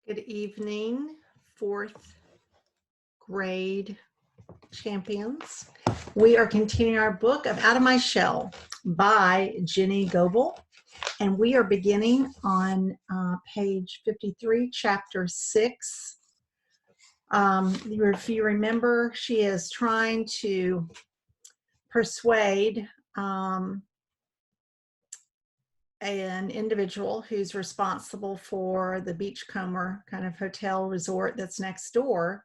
Good evening, fourth grade champions. We are continuing our book of Out of My Shell by Jenny Goebel, and we are beginning on page 53, chapter 6. If you remember, she is trying to persuade an individual who's responsible for the Beachcomber kind of hotel resort that's next door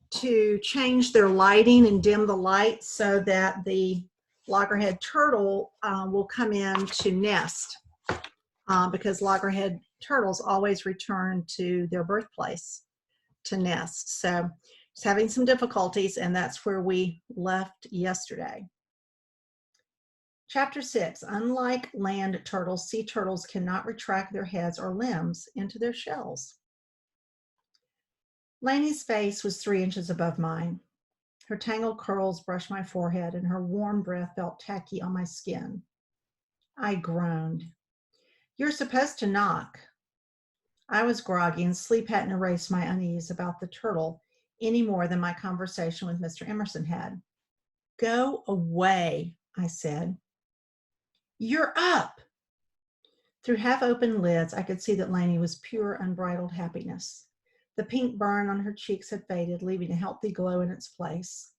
to change their lighting and dim the lights so that the loggerhead turtle will come in to nest because loggerhead turtles always return to their birthplace to nest. So it's having some difficulties, and that's where we left yesterday. Chapter 6, unlike land turtles, sea turtles cannot retract their heads or limbs into their shells. Lainey's face was 3 inches above mine. Her tangled curls brushed my forehead, and her warm breath felt tacky on my skin. I groaned. "You're supposed to knock." I was groggy, and sleep hadn't erased my unease about the turtle any more than my conversation with Mr. Emerson had. "Go away," I said. "You're up." Through half-open lids, I could see that Lainey was pure, unbridled happiness. The pink burn on her cheeks had faded, leaving a healthy glow in its place.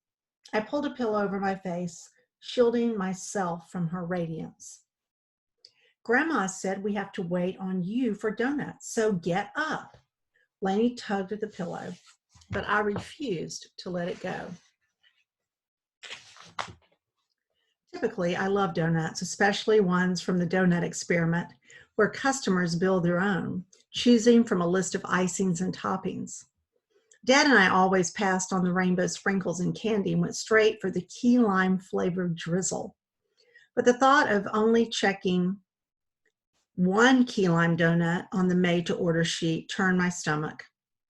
I pulled a pillow over my face, shielding myself from her radiance. "Grandma said we have to wait on you for donuts, so get up." Lainey tugged at the pillow, but I refused to let it go. Typically, I love donuts, especially ones from the donut experiment, where customers build their own, choosing from a list of icings and toppings. Dad and I always passed on the rainbow sprinkles and candy and went straight for the key lime flavored drizzle. But the thought of only checking one key lime donut on the made to order sheet turned my stomach.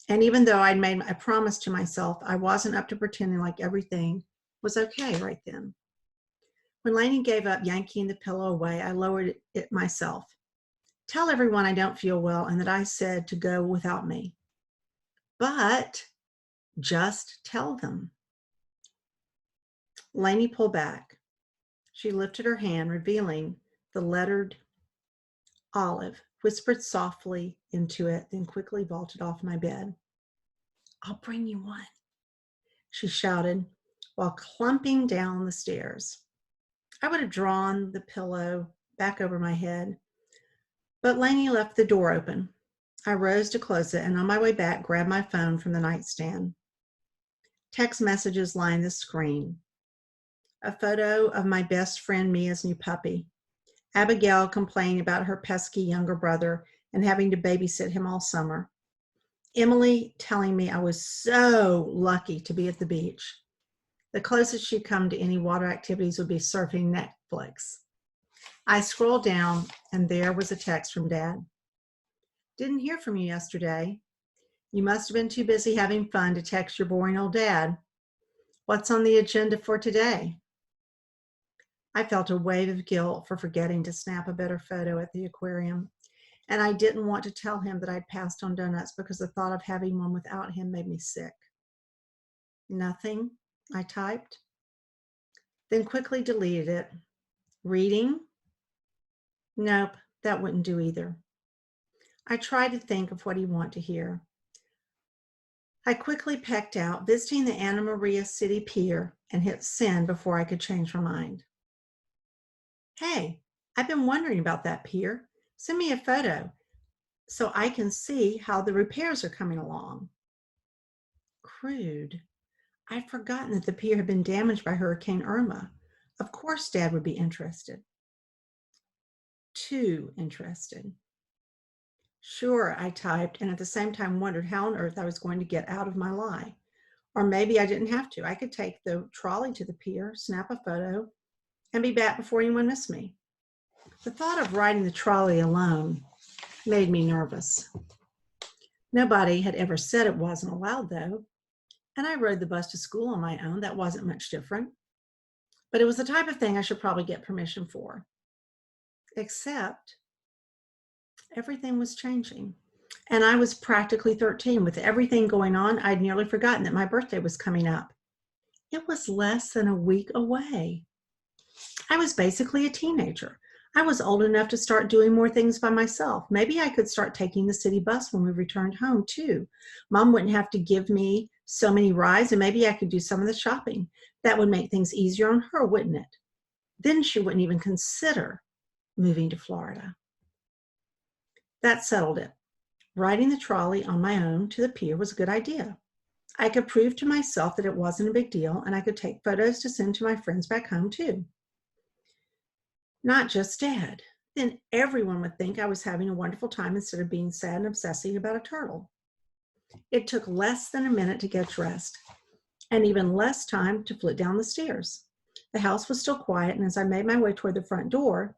And even though I'd made a promise to myself, I wasn't up to pretending like everything was okay right then. When Lainey gave up yanking the pillow away, I lowered it myself. "Tell everyone I don't feel well and that I said to go without me." "But just tell them." Lainey pulled back. She lifted her hand, revealing the lettered olive, whispered softly into it, then quickly vaulted off my bed. "I'll bring you one," she shouted while clumping down the stairs. I would have drawn the pillow back over my head, but Lainey left the door open. I rose to close it, and on my way back, grabbed my phone from the nightstand. Text messages lined the screen. A photo of my best friend Mia's new puppy. Abigail complaining about her pesky younger brother and having to babysit him all summer. Emily telling me I was so lucky to be at the beach. The closest she'd come to any water activities would be surfing Netflix. I scrolled down, and there was a text from Dad. "Didn't hear from you yesterday. You must have been too busy having fun to text your boring old dad. What's on the agenda for today?" I felt a wave of guilt for forgetting to snap a better photo at the aquarium, and I didn't want to tell him that I'd passed on donuts because the thought of having one without him made me sick. "Nothing," I typed, then quickly deleted it. "Reading?" Nope, that wouldn't do either. I tried to think of what he'd want to hear. I quickly pecked out, visiting the Anna Maria City Pier, and hit send before I could change my mind. "Hey, I've been wondering about that pier. Send me a photo so I can see how the repairs are coming along." Crude. I'd forgotten that the pier had been damaged by Hurricane Irma. Of course Dad would be interested. Too interested. "Sure," I typed, and at the same time wondered how on earth I was going to get out of my lie. Or maybe I didn't have to. I could take the trolley to the pier, snap a photo, and be back before anyone missed me. The thought of riding the trolley alone made me nervous. Nobody had ever said it wasn't allowed, though, and I rode the bus to school on my own. That wasn't much different. But it was the type of thing I should probably get permission for. Except everything was changing. And I was practically 13. With everything going on, I'd nearly forgotten that my birthday was coming up. It was less than a week away. I was basically a teenager. I was old enough to start doing more things by myself. Maybe I could start taking the city bus when we returned home, too. Mom wouldn't have to give me so many rides, and maybe I could do some of the shopping. That would make things easier on her, wouldn't it? Then she wouldn't even consider moving to Florida. That settled it. Riding the trolley on my own to the pier was a good idea. I could prove to myself that it wasn't a big deal, and I could take photos to send to my friends back home, too. Not just Dad. Then everyone would think I was having a wonderful time instead of being sad and obsessing about a turtle. It took less than a minute to get dressed, and even less time to flit down the stairs. The house was still quiet, and as I made my way toward the front door,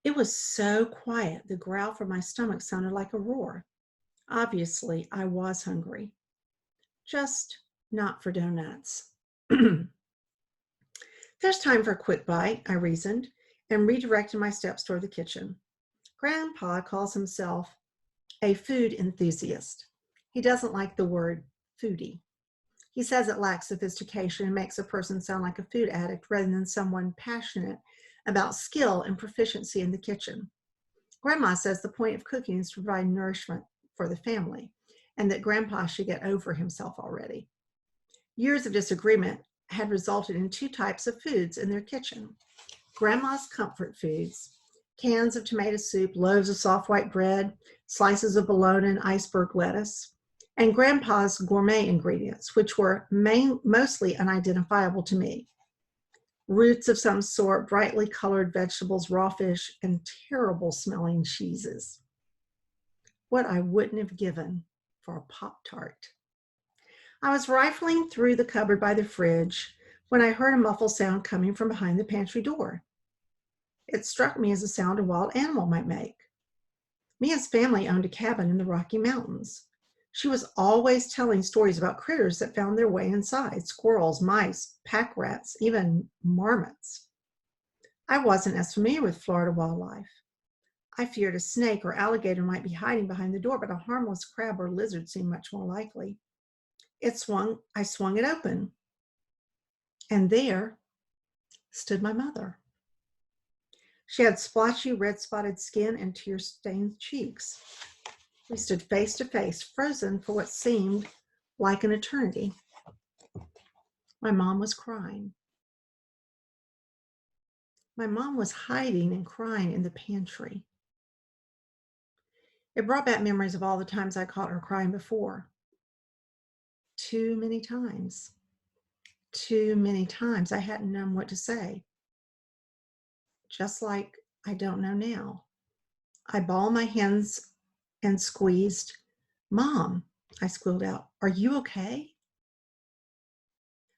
it was so quiet the growl from my stomach sounded like a roar. Obviously, I was hungry. Just not for donuts. There's time for a quick bite, I reasoned, and redirected my steps toward the kitchen. Grandpa calls himself a food enthusiast. He doesn't like the word foodie. He says it lacks sophistication and makes a person sound like a food addict rather than someone passionate about skill and proficiency in the kitchen. Grandma says the point of cooking is to provide nourishment for the family, and that Grandpa should get over himself already. Years of disagreement had resulted in two types of foods in their kitchen. Grandma's comfort foods, cans of tomato soup, loaves of soft white bread, slices of bologna and iceberg lettuce, and Grandpa's gourmet ingredients, which were mostly unidentifiable to me. Roots of some sort, brightly colored vegetables, raw fish, and terrible smelling cheeses. What I wouldn't have given for a Pop-Tart. I was rifling through the cupboard by the fridge when I heard a muffled sound coming from behind the pantry door. It struck me as a sound a wild animal might make. Mia's family owned a cabin in the Rocky Mountains. She was always telling stories about critters that found their way inside: squirrels, mice, pack rats, even marmots. I wasn't as familiar with Florida wildlife. I feared a snake or alligator might be hiding behind the door, but a harmless crab or lizard seemed much more likely. I swung it open, and there stood my mother. She had splotchy, red-spotted skin and tear-stained cheeks. We stood face to face, frozen for what seemed like an eternity. My mom was crying. My mom was hiding and crying in the pantry. It brought back memories of all the times I caught her crying before. Too many times. Too many times I hadn't known what to say. Just like I don't know now. I balled my hands and squeezed. "Mom," I squealed out, "are you okay?"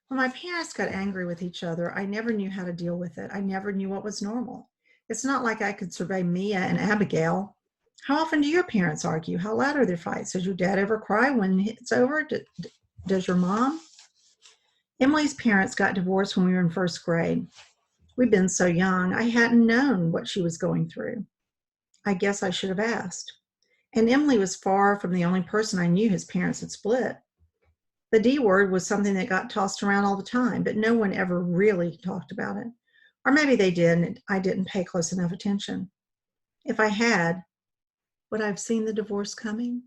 When my parents got angry with each other, I never knew how to deal with it. I never knew what was normal. It's not like I could survey Mia and Abigail. How often do your parents argue? How loud are their fights? Does your dad ever cry when it's over? Does your mom? Emily's parents got divorced when we were in first grade. We'd been so young, I hadn't known what she was going through. I guess I should have asked. And Emily was far from the only person I knew his parents had split. The D word was something that got tossed around all the time, but no one ever really talked about it. Or maybe they did, and I didn't pay close enough attention. If I had, would I have seen the divorce coming?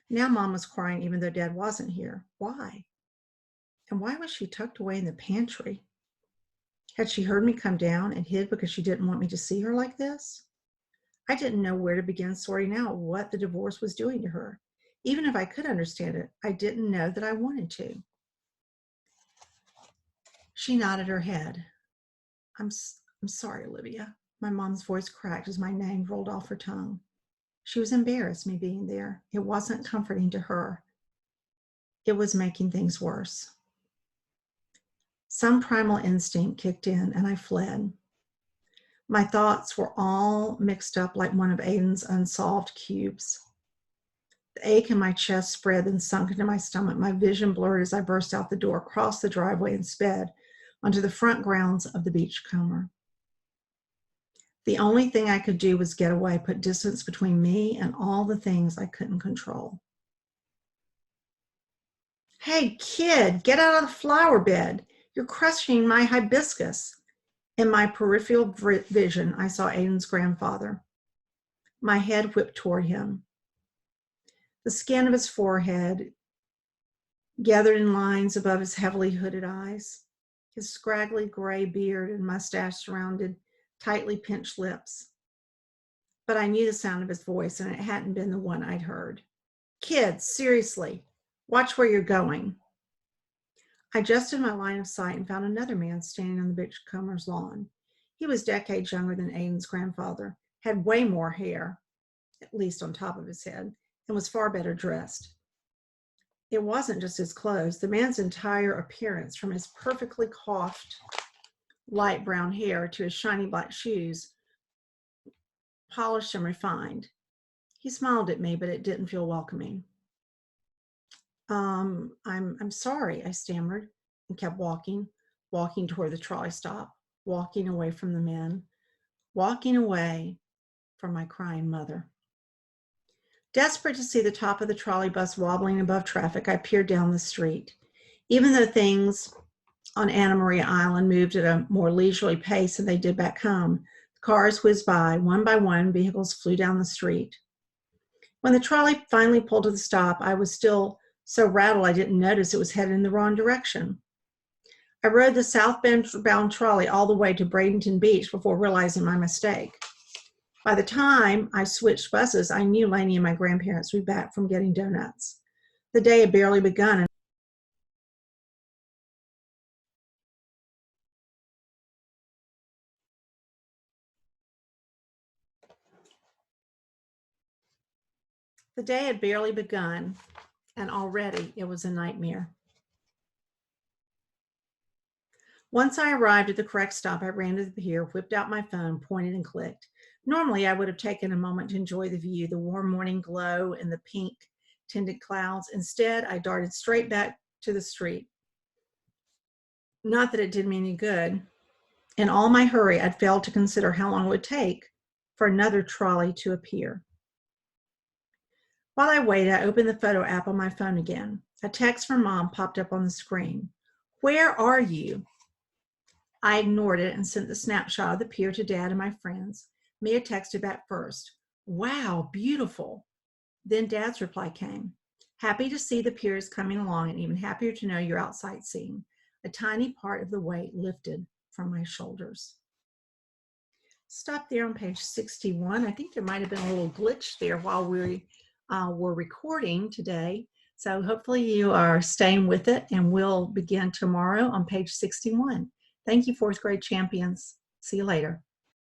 Now Mom was crying even though Dad wasn't here. Why? And why was she tucked away in the pantry? Had she heard me come down and hid because she didn't want me to see her like this? I didn't know where to begin sorting out what the divorce was doing to her. Even if I could understand it, I didn't know that I wanted to. She nodded her head. I'm sorry, Olivia. My mom's voice cracked as my name rolled off her tongue. She was embarrassed me being there. It wasn't comforting to her. It was making things worse. Some primal instinct kicked in and I fled. My thoughts were all mixed up like one of Aiden's unsolved cubes. The ache in my chest spread and sunk into my stomach. My vision blurred as I burst out the door, crossed the driveway, and sped onto the front grounds of the Beachcomber. The only thing I could do was get away, put distance between me and all the things I couldn't control. Hey, kid, get out of the flower bed. You're crushing my hibiscus. In my peripheral vision, I saw Aiden's grandfather. My head whipped toward him. The skin of his forehead gathered in lines above his heavily hooded eyes. His scraggly gray beard and mustache surrounded tightly pinched lips. But I knew the sound of his voice, and it hadn't been the one I'd heard. Kids, seriously, watch where you're going. I adjusted my line of sight and found another man standing on the beachcomber's lawn. He was decades younger than Aiden's grandfather, had way more hair, at least on top of his head, and was far better dressed. It wasn't just his clothes. The man's entire appearance, from his perfectly coiffed light brown hair to his shiny black shoes, polished and refined. He smiled at me, but it didn't feel welcoming. I'm sorry, I stammered and kept walking toward the trolley stop, walking away from the men, walking away from my crying mother. Desperate to see the top of the trolley bus wobbling above traffic, I peered down the street. Even though things on Anna Maria Island moved at a more leisurely pace than they did back home, the cars whizzed by one, vehicles flew down the street. When the trolley finally pulled to the stop, I was still so rattled I didn't notice it was headed in the wrong direction. I rode the southbound trolley all the way to Bradenton Beach before realizing my mistake. By the time I switched buses, I knew Lainey and my grandparents would be back from getting donuts. The day had barely begun. And already it was a nightmare. Once I arrived at the correct stop, I ran to the pier, whipped out my phone, pointed and clicked. Normally, I would have taken a moment to enjoy the view, the warm morning glow and the pink tinted clouds. Instead, I darted straight back to the street. Not that it did me any good. In all my hurry, I'd failed to consider how long it would take for another trolley to appear. While I waited, I opened the photo app on my phone again. A text from Mom popped up on the screen. Where are you? I ignored it and sent the snapshot of the pier to Dad and my friends. Mia texted back first. Wow, beautiful. Then Dad's reply came. Happy to see the pier is coming along, and even happier to know you're out sightseeing. A tiny part of the weight lifted from my shoulders. Stop there on page 61. I think there might have been a little glitch there while we were recording today. So hopefully you are staying with it, and we'll begin tomorrow on page 61. Thank you, fourth grade champions. See you later.